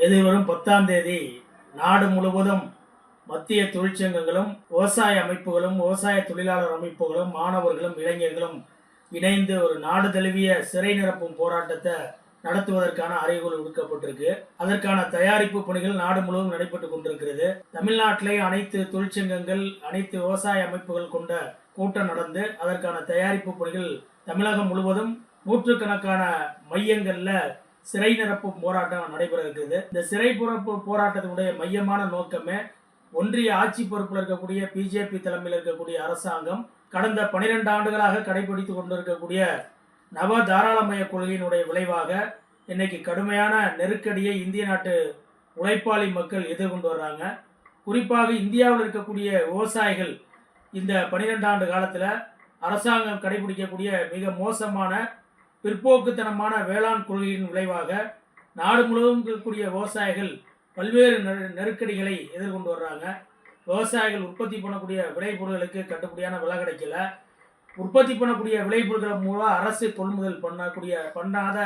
எதிர்வரும் 10ஆம் தேதி நாடு முழுவதும் மத்திய தொழிற்சங்கங்களும் விவசாய அமைப்புகளும் விவசாய தொழிலாளர் அமைப்புகளும் மாணவர்களும் இளைஞர்களும் இணைந்து ஒரு நாடு தழுவிய சிறை நிரப்பும் போராட்டத்தை நடத்துவதற்கான அறிவுகள் விடுக்கப்பட்டிருக்கு. அதற்கான தயாரிப்பு பணிகள் நாடு முழுவதும் நடைபெற்றுக் கொண்டிருக்கிறது. தமிழ்நாட்டிலே அனைத்து தொழிற்சங்கங்கள் அனைத்து விவசாய அமைப்புகள் கொண்ட கூட்டம் நடந்து அதற்கான தயாரிப்பு பணிகள் தமிழகம் முழுவதும் நூற்றுக்கணக்கான மையங்கள்ல சிறை நிரப்பு போராட்டம் நடைபெற இருக்குது. இந்த சிறை நிரப்பு போராட்டத்தினுடைய மையமான நோக்கமே ஒன்றிய ஆட்சி பொறுப்பில் இருக்கக்கூடிய பிஜேபி தலைமையில் இருக்கக்கூடிய அரசாங்கம் கடந்த 12 ஆண்டுகளாக கடைபிடித்துக் கொண்டிருக்கக்கூடிய நவ தாராளமய கொள்கையினுடைய விளைவாக இன்னைக்கு கடுமையான நெருக்கடியை இந்திய நாட்டு உழைப்பாளி மக்கள் எதிர்கொண்டு வர்றாங்க. குறிப்பாக இந்தியாவில் இருக்கக்கூடிய விவசாயிகள் இந்த 12 ஆண்டு காலத்தில் அரசாங்கம் கடைபிடிக்கக்கூடிய மிக மோசமான பிற்போக்குத்தனமான வேளாண் கொள்கையின் விளைவாக நாடு முழுவதும் இருக்கக்கூடிய விவசாயிகள் பல்வேறு நெருக்கடிகளை எதிர்கொண்டு வர்றாங்க. விவசாயிகள் உற்பத்தி பண்ணக்கூடிய விளைபொருட்களுக்கு கட்டுப்படியான விலை கிடைக்கல. உற்பத்தி பண்ணக்கூடிய விளைபொருட்கள் மூலம் அரசு கொள்முதல் பண்ணாத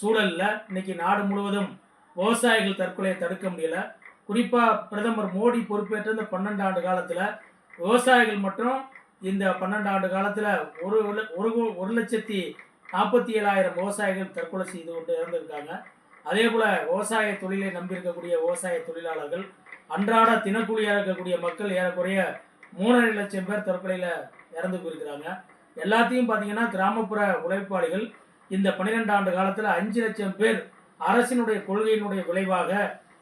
சூழலில் இன்னைக்கு நாடு முழுவதும் விவசாயிகள் தற்கொலையை தடுக்க முடியல. குறிப்பாக பிரதமர் மோடி பொறுப்பேற்ற இந்த 12 ஆண்டு காலத்தில் விவசாயிகள் மற்றும் இந்த 12 ஆண்டு காலத்தில் 1,47,000 விவசாயிகள் தற்கொலை செய்து கொண்டு இறந்திருக்காங்க. அதே போல் விவசாய தொழிலை நம்பியிருக்கக்கூடிய விவசாய தொழிலாளர்கள் அன்றாட தினக்கூலியாக இருக்கக்கூடிய மக்கள் ஏறக்குறைய 3,5 லட்சம் பேர் தற்கொலையில் இறந்து போயிருக்கிறாங்க. எல்லாத்தையும் பார்த்தீங்கன்னா கிராமப்புற உழைப்பாளிகள் இந்த 12 ஆண்டு காலத்தில் 5 லட்சம் பேர் அரசினுடைய கொள்கையினுடைய விளைவாக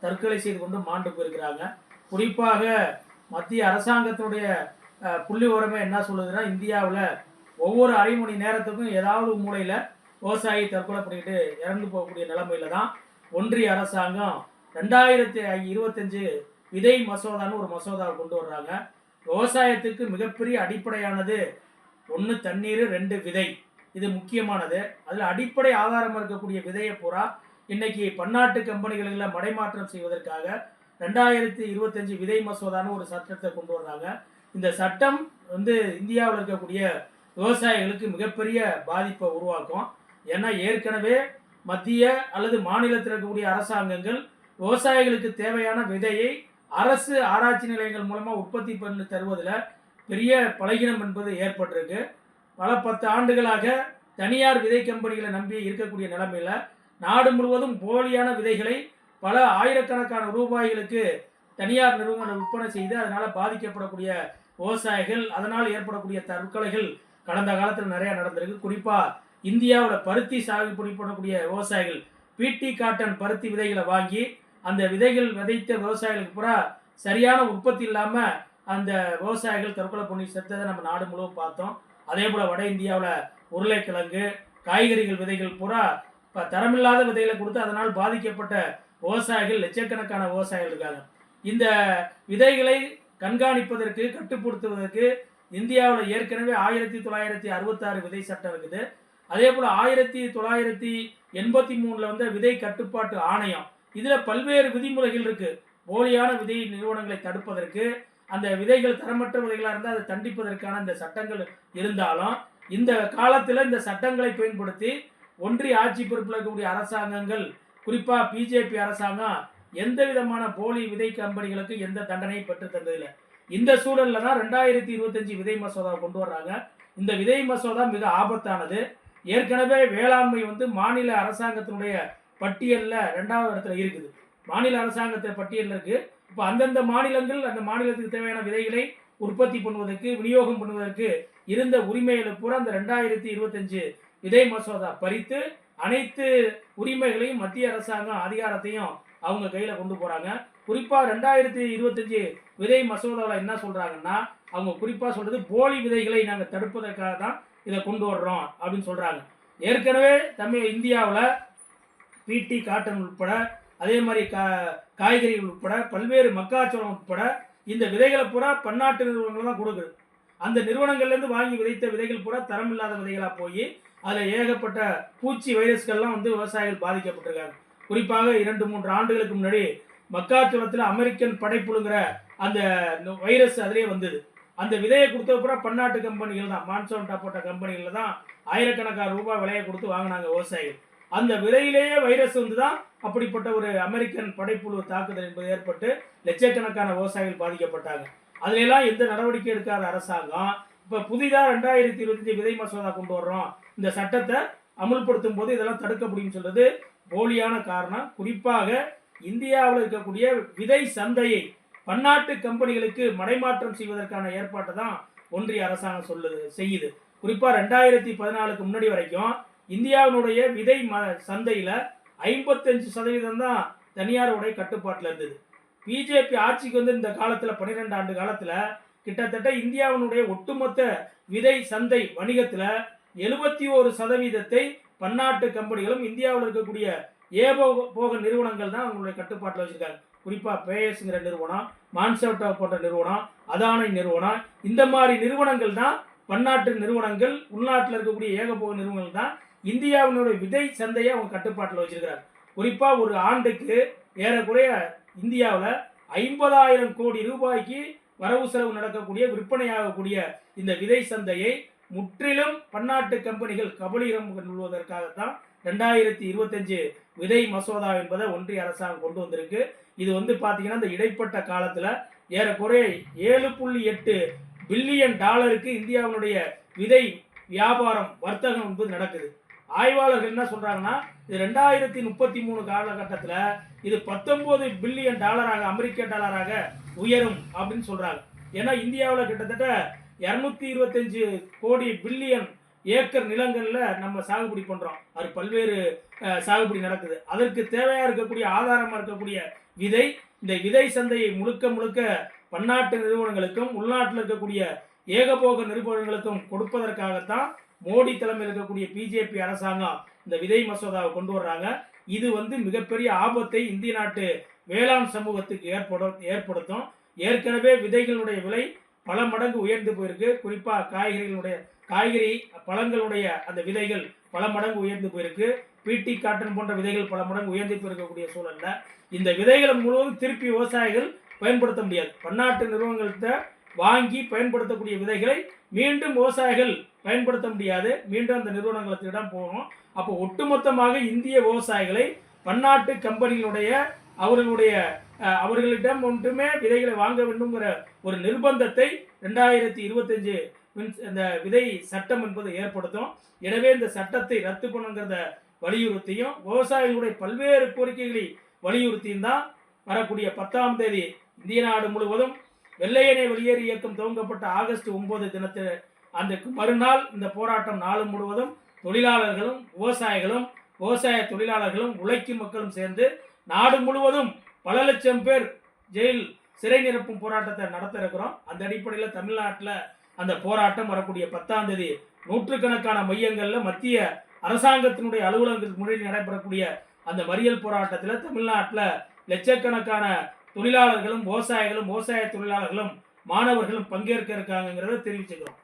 தற்கொலை செய்து கொண்டு மாண்டு போயிருக்கிறாங்க. குறிப்பாக மத்திய அரசாங்கத்தினுடைய புள்ளி உரமே என்ன சொல்லுதுன்னா, இந்தியாவில் ஒவ்வொரு அரை மணி நேரத்துக்கும் ஏதாவது மூலையில் விவசாயி தற்கொலை பண்ணிட்டு இறந்து போகக்கூடிய நிலைமையில தான் ஒன்றிய அரசாங்கம் 2025 விதை மசோதான்னு ஒரு மசோதாவை கொண்டு வர்றாங்க. விவசாயத்துக்கு மிகப்பெரிய அடிப்படையானது 1 தண்ணீர் 2 விதை, இது முக்கியமானது. அதில் அடிப்படை ஆதாரம் இருக்கக்கூடிய விதையை பூரா இன்னைக்கு பன்னாட்டு கம்பெனிகளில் மடைமாற்றம் செய்வதற்காக 2025 விதை மசோதான்னு ஒரு சட்டத்தை கொண்டு வர்றாங்க. இந்த சட்டம் இந்தியாவில் இருக்கக்கூடிய விவசாயிகளுக்கு மிகப்பெரிய பாதிப்பை உருவாக்கும். ஏன்னா ஏற்கனவே மத்திய அல்லது மாநிலத்தில் இருக்கக்கூடிய அரசாங்கங்கள் விவசாயிகளுக்கு தேவையான விதையை அரசு ஆராய்ச்சி நிலையங்கள் மூலமாக உற்பத்தி பண்ணி தருவதில் பெரிய பலகீனம் என்பது ஏற்பட்டிருக்கு. பல 10 ஆண்டுகளாக தனியார் விதை கம்பெனிகளை நம்பி இருக்கக்கூடிய நிலைமையில் நாடு முழுவதும் போலியான விதைகளை பல ஆயிரக்கணக்கான ரூபாய்களுக்கு தனியார் நிறுவனங்கள் விற்பனை செய்து அதனால் பாதிக்கப்படக்கூடிய விவசாயிகள், அதனால் ஏற்படக்கூடிய தற்கொலைகள் கடந்த காலத்தில் நிறையா நடந்திருக்கு. குறிப்பாக இந்தியாவில் பருத்தி சாகுபடி பண்ணக்கூடிய விவசாயிகள் பிடி காட்டன் பருத்தி விதைகளை வாங்கி அந்த விதைகள் விதைத்த விவசாயிகளுக்கு பூரா சரியான உற்பத்தி இல்லாமல் அந்த விவசாயிகள் தற்கொலை பண்ணி செத்ததை நம்ம நாடு முழுவதும் பார்த்தோம். அதே போல் வட இந்தியாவில் உருளைக்கிழங்கு காய்கறிகள் விதைகள் பூரா தரமில்லாத விதைகளை கொடுத்து அதனால் பாதிக்கப்பட்ட விவசாயிகள் லட்சக்கணக்கான விவசாயிகள் இருக்காங்க. இந்த விதைகளை கண்காணிப்பதற்கு கட்டுப்படுத்துவதற்கு இந்தியாவில் ஏற்கனவே 1966 விதை சட்டம் இருக்குது. அதே போல் 1983 விதை கட்டுப்பாட்டு ஆணையம், இதில் பல்வேறு விதிமுறைகள் இருக்கு. போலியான விதை நிறுவனங்களை தடுப்பதற்கு, அந்த விதைகள் தரமற்ற விதைகளாக இருந்தால் அதை தண்டிப்பதற்கான இந்த சட்டங்கள் இருந்தாலும் இந்த காலத்தில் இந்த சட்டங்களை பயன்படுத்தி ஒன்றிய ஆட்சி பொறுப்பில் இருக்கக்கூடிய அரசாங்கங்கள், குறிப்பாக பிஜேபி அரசாங்கம் எந்த விதமான போலி விதை கம்பெனிகளுக்கு எந்த தண்டனையும் பெற்று தந்ததில்லை. இந்த சூழலில் தான் 2025 விதை மசோதா கொண்டு வர்றாங்க. இந்த விதை மசோதா மிக ஆபத்தானது. ஏற்கனவே வேளாண்மை மாநில அரசாங்கத்தினுடைய பட்டியலில் 2வது இடத்துல இருக்குது. மாநில அரசாங்கத்தின் பட்டியலில் இருக்குது. இப்போ அந்தந்த மாநிலங்கள் அந்த மாநிலத்துக்கு தேவையான விதைகளை உற்பத்தி பண்ணுவதற்கு விநியோகம் பண்ணுவதற்கு இருந்த உரிமைகளை பூரா அந்த 2025 விதை மசோதா பறித்து அனைத்து உரிமைகளையும் மத்திய அரசாங்கம் அதிகாரத்தையும் அவங்க கையில் கொண்டு போகிறாங்க. குறிப்பாக 2025 விதை மசோதாவில் என்ன சொல்கிறாங்கன்னா, அவங்க குறிப்பாக சொல்கிறது போலி விதைகளை நாங்கள் தடுப்பதற்காக தான் இதை கொண்டு வர்றோம் அப்படின்னு சொல்கிறாங்க. ஏற்கனவே இந்தியாவில் பிடி காட்டன் உட்பட அதே மாதிரி காய்கறிகள் உட்பட பல்வேறு மக்காச்சோளம் உட்பட இந்த விதைகளை பூரா பன்னாட்டு நிறுவனங்கள் தான் கொடுக்குது. அந்த நிறுவனங்கள்லேருந்து வாங்கி விதைத்த விதைகள் பூரா தரமில்லாத விதைகளாக போய் அதில் ஏகப்பட்ட பூச்சி வைரஸ்கள்லாம் விவசாயிகள் பாதிக்கப்பட்டிருக்காங்க. குறிப்பாக 2-3 ஆண்டுகளுக்கு முன்னாடி மக்காச்சோளத்தில் அமெரிக்கன் படைப்புழுங்கிற அந்த வைரஸ் அதிலே வந்தது. அந்த விதையை கொடுத்த பூரா பன்னாட்டு கம்பெனிகள் தான், மான்சோன்டா போட்ட கம்பெனிகள் தான் ஆயிரக்கணக்கான ரூபாய் விலையை கொடுத்து வாங்கினாங்க விவசாயிகள். அந்த விதையிலேயே வைரஸ் வந்து தான் அப்படிப்பட்ட ஒரு அமெரிக்கன் படைப்புழு தாக்குதல் என்பது ஏற்பட்டு லட்சக்கணக்கான விவசாயிகள் பாதிக்கப்பட்டாங்க. அதுல எல்லாம் எந்த நடவடிக்கை எடுக்காத அரசாங்கம் இப்ப புதிதா 2025 விதை மசோதா கொண்டு வர்றோம், இந்த சட்டத்தை அமுல்படுத்தும் போது இதெல்லாம் தடுக்க முடியும்னு சொல்றது போலியான காரணம். குறிப்பாக இந்தியாவில் இருக்கக்கூடிய விதை சந்தையை பன்னாட்டு கம்பெனிகளுக்கு மடைமாற்றம் செய்வதற்கான ஏற்பாட்டை தான் ஒன்றிய அரசாங்கம் செய்யுது. குறிப்பா 2014க்கு முன்னாடி வரைக்கும் இந்தியாவினுடைய விதை சந்தையில 55% தான் தனியாருடைய கட்டுப்பாட்டில் இருந்தது. பிஜேபி ஆட்சிக்கு வந்து இந்த காலத்துல 12 ஆண்டு காலத்துல கிட்டத்தட்ட இந்தியாவினுடைய ஒட்டுமொத்த விதை சந்தை வணிகத்துல 71% பன்னாட்டு கம்பெனிகளும் இந்தியாவில் இருக்கக்கூடிய ஏகபோக நிறுவனங்கள் தான் அவங்களுடைய கட்டுப்பாட்டில் வச்சிருக்காங்க. குறிப்பா பேயர்ஸ்ங்கிற நிறுவனம், மான்செர்டோ போன்ற நிறுவனம், அதானி நிறுவனம், இந்த மாதிரி நிறுவனங்கள் தான் பன்னாட்டு நிறுவனங்கள், உள்நாட்டில் இருக்கக்கூடிய ஏகபோக நிறுவனங்கள் தான் இந்தியாவினுடைய விதை சந்தையை அவங்க கட்டுப்பாட்டில் வச்சிருக்கிறாங்க. குறிப்பா ஒரு ஆண்டுக்கு ஏறக்குறைய இந்தியாவில் 50,000 கோடி ரூபாய்க்கு வரவு செலவு நடக்கக்கூடிய விற்பனையாகக்கூடிய இந்த விதை சந்தையை முற்றிலும் பன்னாட்டு கம்பெனிகள் கபலீகம் கொள்வதற்காகத்தான் 2025 விதை மசோதா என்பதை ஒன்றிய அரசாங்கம் கொண்டு வந்திருக்கு. இது வந்து பார்த்தீங்கன்னா இந்த இடைப்பட்ட காலத்தில் ஏறக்குறைய 7.8 பில்லியன் டாலருக்கு இந்தியாவினுடைய விதை வியாபாரம் வர்த்தகம் என்பது நடக்குது. ஆய்வாளர்கள் என்ன சொல்றாங்கன்னா இது 2033 காலகட்டத்தில் இது 19 பில்லியன் டாலராக, அமெரிக்க டாலராக உயரும் அப்படின்னு சொல்றாங்க. ஏன்னா இந்தியாவில் கிட்டத்தட்ட 225 கோடி பில்லியன் ஏக்கர் நிலங்கள்ல நம்ம சாகுபடி பண்றோம். அது பல்வேறு சாகுபடி நடக்குது. அதற்கு தேவையா இருக்கக்கூடிய ஆதாரமா இருக்கக்கூடிய விதை, இந்த விதை சந்தையை முழுக்க முழுக்க பன்னாட்டு நிறுவனங்களுக்கும் உள்நாட்டில் இருக்கக்கூடிய ஏகபோக நிறுவனங்களுக்கும் கொடுப்பதற்காகத்தான் மோடி தலைமையில் இருக்கக்கூடிய பிஜேபி அரசாங்கம் இந்த விதை மசோதாவை கொண்டு வர்றாங்க. இது வந்து மிகப்பெரிய ஆபத்தை இந்திய நாட்டு வேளாண் சமூகத்துக்கு ஏற்படுத்தும். ஏற்கனவே விதைகளுடைய விலை பல மடங்கு உயர்ந்து போயிருக்கு. குறிப்பா காய்கறி பழங்களுடைய அந்த விதைகள் பல மடங்கு உயர்ந்து போயிருக்கு. பிடி காட்டன் போன்ற விதைகள் பல மடங்கு உயர்ந்து போயிருக்கக்கூடிய சூழல்ல இந்த விதைகளை முழுவதும் திருப்பி விவசாயிகள் பயன்படுத்த முடியாது. பன்னாட்டு நிறுவனங்கள்கிட்ட வாங்கி பயன்படுத்தக்கூடிய விதைகளை மீண்டும் விவசாயிகள் பயன்படுத்த முடியாது. மீண்டும் அந்த நிறுவனங்களுக்கு இடம் போகணும். அப்போ ஒட்டுமொத்தமாக இந்திய விவசாயிகளை பன்னாட்டு கம்பெனிகளுடைய அவர்களிடம் ஒன்றுமே விதைகளை வாங்க வேண்டும்ங்கிற ஒரு நிர்பந்தத்தை 2025 இந்த விதை சட்டம் என்பது ஏற்படுத்தும். எனவே இந்த சட்டத்தை ரத்து பண்ணுங்கிறத வலியுறுத்தியும் விவசாயிகளுடைய பல்வேறு கோரிக்கைகளை வலியுறுத்தியும் தான் வரக்கூடிய 10ஆம் தேதி இந்திய நாடு முழுவதும் வெள்ளையனே வெளியேறு இயக்கம் துவங்கப்பட்ட ஆகஸ்ட் 9 தினத்தில் அந்த மறுநாள் இந்த போராட்டம் நாடு முழுவதும் தொழிலாளர்களும் விவசாயிகளும் விவசாய தொழிலாளர்களும் உழைக்கும் மக்களும் சேர்ந்து நாடு முழுவதும் பல லட்சம் பேர் சிறை நிரப்பும் போராட்டத்தை நடத்த இருக்கிறோம். அந்த அடிப்படையில் தமிழ்நாட்டில் அந்த போராட்டம் வரக்கூடிய 10ஆம் தேதி நூற்றுக்கணக்கான மையங்கள்ல மத்திய அரசாங்கத்தினுடைய அலுவலகங்களுக்கு முன்னாடி நடைபெறக்கூடிய அந்த மறியல் போராட்டத்தில் தமிழ்நாட்டில் லட்சக்கணக்கான தொழிலாளர்களும் விவசாயிகளும் விவசாய தொழிலாளர்களும் மாணவர்களும் பங்கேற்க இருக்காங்கிறத தெரிவிச்சுக்கிறோம்.